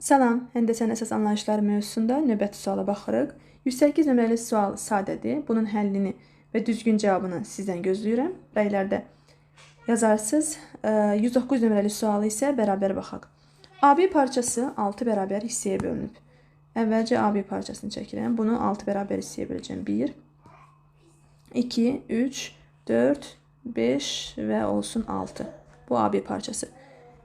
Salam, həndəsən əsas anlayışları mövzusunda növbəti suala baxırıq. 108 nömrəli sual sadədir. Bunun həllini və düzgün cavabını sizdən gözləyirəm. Rəylərdə yazarsınız. 109 nömrəli sualı isə bərabər baxaq. AB parçası 6 bərabər hissəyə bölünüb. Əvvəlcə AB parçasını çəkirəm. Bunu 6 bərabər hissəyə böləcəm. 1, 2, 3, 4, 5 və olsun 6. Bu AB parçası.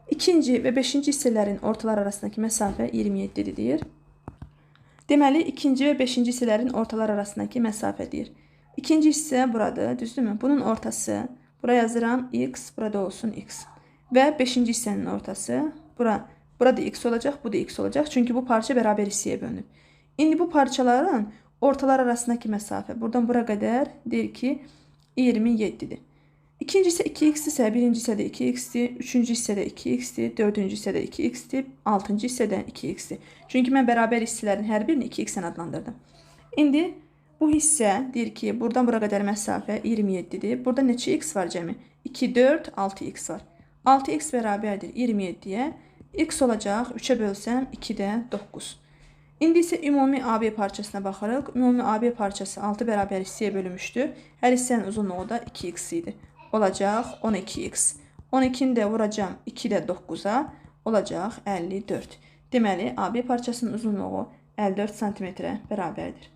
İkinci və 5-ci hissələrin ortalar arasındakı məsafə 27-dir. Deməli, ikinci və 5-ci hissələrin ortalar arasındakı məsafədir. İkinci hissə buradır, düzdürmü? Bunun ortası, bura yazıram x, burada olsun x. Və 5-ci hissənin ortası, burada x olacaq, bu da x olacaq. Çünki bu parça bərabər hissəyə bölünüb. İndi bu parçaların ortalar arasındakı məsafə, buradan bura qədər deyir ki, 27-dir. İkinci hissə 2x isə, birinci hissədə 2x-dir, üçüncü hissədə 2x-dir, dördüncü hissədə 2x-dir, altıncı hissədə 2x-dir. Çünki mən bərabər hissələrin hər birini 2x-lə adlandırdım. İndi bu hissə deyir ki, buradan bura qədər məsafə 27-dir. Burada neçə x var cəmi? 2, 4, 6x var. 6x bərabərdir 27-yə. X olacaq, 3-ə bölsəm 2-də 9. İndi isə ümumi AB parçasına baxarıq. Ümumi AB parçası 6 bərabər hissəyə bölünmüşdür. Hər hissənin uzunluğu da 2x idi. Olacaq 12x. 12-ni də vuracam 2-də 9-a, olacaq 54. Deməli, AB parçasının uzunluğu 54 cm bərabərdir.